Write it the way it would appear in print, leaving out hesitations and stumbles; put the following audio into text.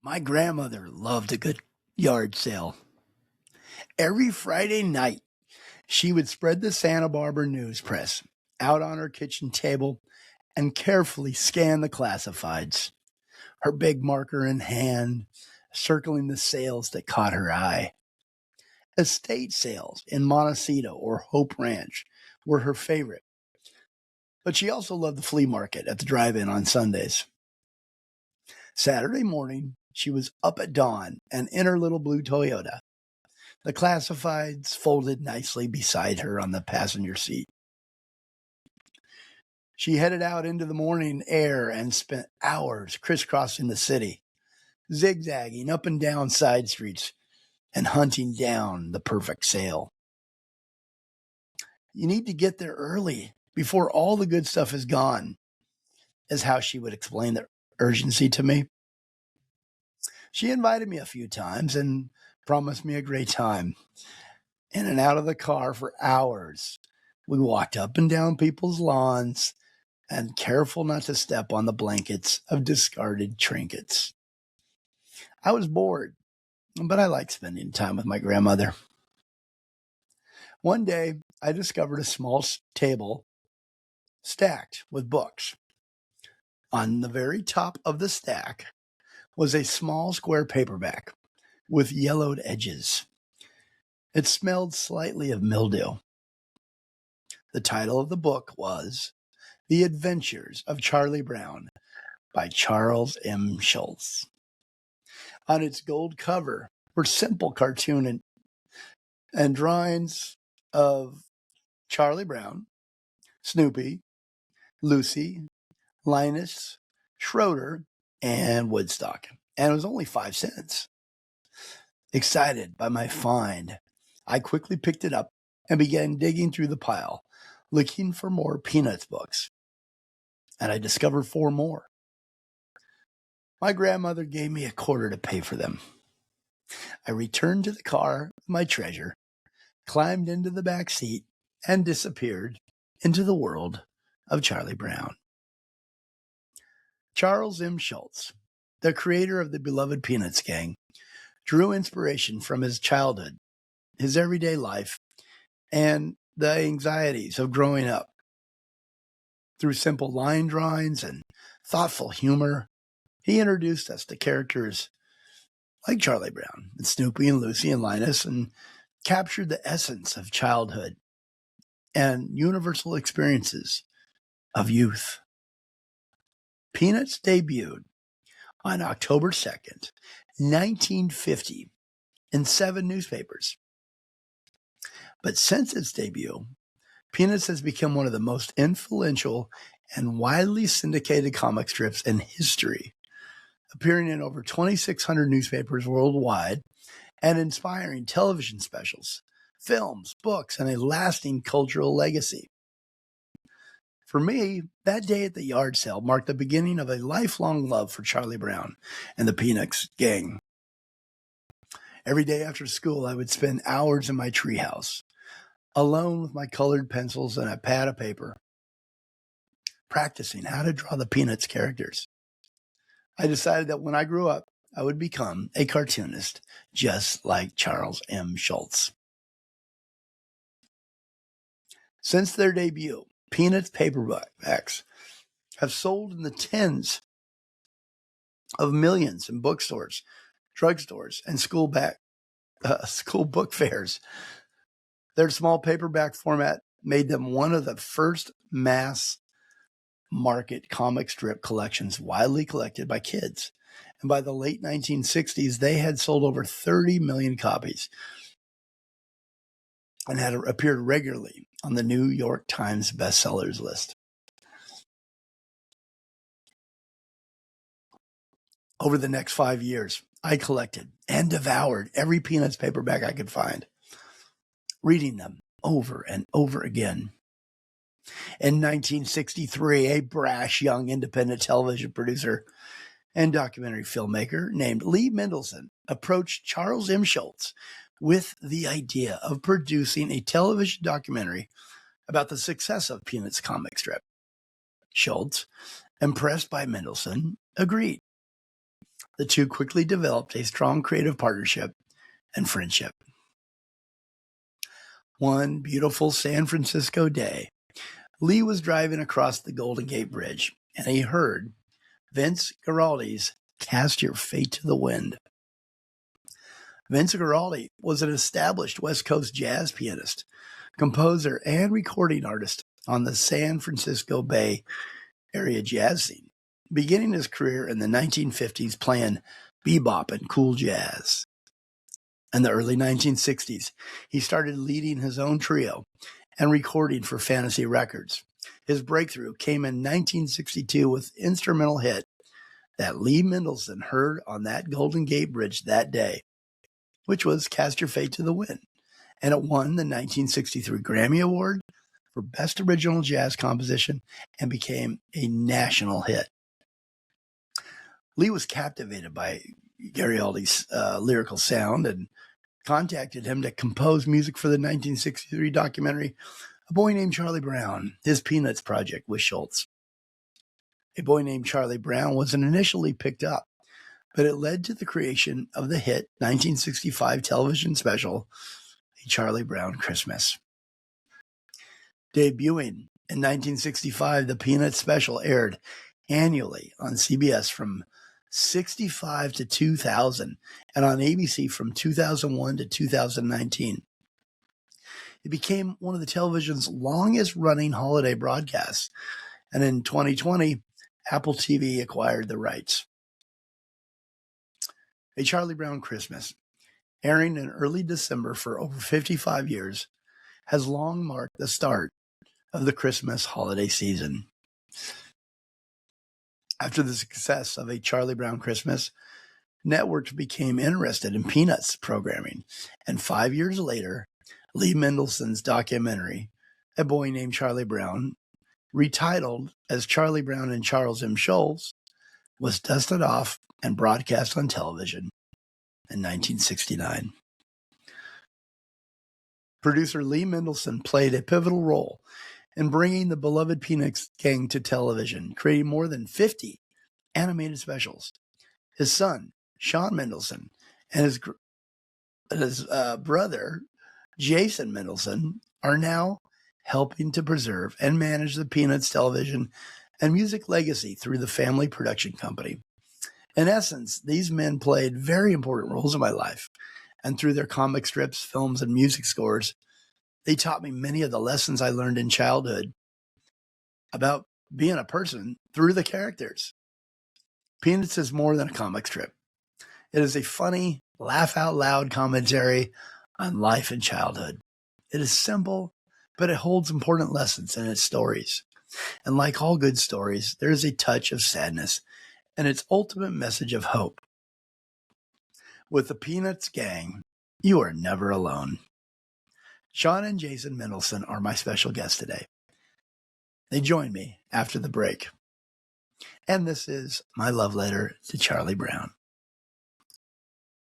My grandmother loved a good yard sale. Every Friday night, she would spread the Santa Barbara news press out on her kitchen table and carefully scan the classifieds, her big marker in hand, circling the sales that caught her eye. Estate sales in Montecito or Hope Ranch were her favorite, but she also loved the flea market at the drive-in on Sundays. Saturday morning, she was up at dawn and in her little blue Toyota, the classifieds folded nicely beside her on the passenger seat. She headed out into the morning air and spent hours crisscrossing the city, zigzagging up and down side streets and hunting down the perfect sale. You need to get there early before all the good stuff is gone, is how she would explain the urgency to me. She invited me a few times and promised me a great time. In and out of the car for hours. We walked up and down people's lawns and careful not to step on the blankets of discarded trinkets. I was bored, but I liked spending time with my grandmother. One day, I discovered a small table stacked with books. On the very top of the stack was a small square paperback with yellowed edges. It smelled slightly of mildew. The title of the book was The Adventures of Charlie Brown by Charles M. Schulz. On its gold cover were simple cartoon and drawings of Charlie Brown, Snoopy, Lucy, Linus, Schroeder, and Woodstock. And it was only 5 cents. Excited by my find, I quickly picked it up and began digging through the pile, looking for more Peanuts books. And I discovered 4 more. My grandmother gave me a quarter to pay for them. I returned to the car with my treasure, climbed into the back seat, and disappeared into the world of Charlie Brown. Charles M. Schulz, the creator of the beloved Peanuts gang, drew inspiration from his childhood, his everyday life, and the anxieties of growing up. Through simple line drawings and thoughtful humor, he introduced us to characters like Charlie Brown and Snoopy and Lucy and Linus and captured the essence of childhood and universal experiences of youth. Peanuts debuted on October 2nd, 1950 in 7 newspapers. But since its debut, Peanuts has become one of the most influential and widely syndicated comic strips in history, appearing in over 2,600 newspapers worldwide and inspiring television specials, films, books, and a lasting cultural legacy. For me, that day at the yard sale marked the beginning of a lifelong love for Charlie Brown and the Peanuts gang. Every day after school, I would spend hours in my treehouse, alone with my colored pencils and a pad of paper, practicing how to draw the Peanuts characters. I decided that when I grew up, I would become a cartoonist, just like Charles M. Schulz. Since their debut, Peanuts paperbacks have sold in the tens of millions in bookstores, drugstores, and school book fairs. Their small paperback format made them one of the first mass market comic strip collections widely collected by kids. And by the late 1960s, they had sold over 30 million copies and had appeared regularly on the New York Times bestsellers list. Over the next 5 years, I collected and devoured every Peanuts paperback I could find, reading them over and over again. In 1963, a brash young independent television producer and documentary filmmaker named Lee Mendelson approached Charles M. Schulz with the idea of producing a television documentary about the success of Peanuts comic strip. Schulz, impressed by Mendelson, agreed. the two quickly developed a strong creative partnership and friendship. One beautiful San Francisco day, Lee was driving across the Golden Gate Bridge, and he heard Vince Guaraldi's Cast Your Fate to the Wind. Vince Guaraldi was an established West Coast jazz pianist, composer, and recording artist on the San Francisco Bay Area jazz scene, beginning his career in the 1950s playing bebop and cool jazz. In the early 1960s, he started leading his own trio and recording for Fantasy Records. His breakthrough came in 1962 with instrumental hit that Lee Mendelson heard on that Golden Gate Bridge that day, which was Cast Your Fate to the Wind, and it won the 1963 Grammy Award for Best Original Jazz Composition and became a national hit. Lee was captivated by Guaraldi's lyrical sound and contacted him to compose music for the 1963 documentary A Boy Named Charlie Brown, his Peanuts project with Schulz. A Boy Named Charlie Brown wasn't initially picked up, but it led to the creation of the hit 1965 television special, A Charlie Brown Christmas. Debuting in 1965, the Peanuts special aired annually on CBS from 65 to 2000 and on ABC from 2001 to 2019. It became one of the television's longest running holiday broadcasts, and in 2020, Apple TV acquired the rights. A Charlie Brown Christmas, airing in early December for over 55 years, has long marked the start of the Christmas holiday season. After the success of A Charlie Brown Christmas, networks became interested in Peanuts programming, and 5 years later, Lee Mendelson's documentary, A Boy Named Charlie Brown, retitled as Charlie Brown and Charles M. Schulz, was dusted off and broadcast on television in 1969. Producer Lee Mendelson played a pivotal role in bringing the beloved Peanuts gang to television, creating more than 50 animated specials. His son, Sean Mendelson, and his brother, Jason Mendelson, are now helping to preserve and manage the Peanuts television and music legacy through the family production company. In essence, these men played very important roles in my life, and through their comic strips, films, and music scores, they taught me many of the lessons I learned in childhood about being a person through the characters. Peanuts is more than a comic strip. It is a funny, laugh-out-loud commentary on life and childhood. It is simple, but it holds important lessons in its stories. And like all good stories, there is a touch of sadness and its ultimate message of hope. With the Peanuts gang, you are never alone. Sean and Jason Mendelson are my special guests today. They join me after the break. And this is my love letter to Charlie Brown.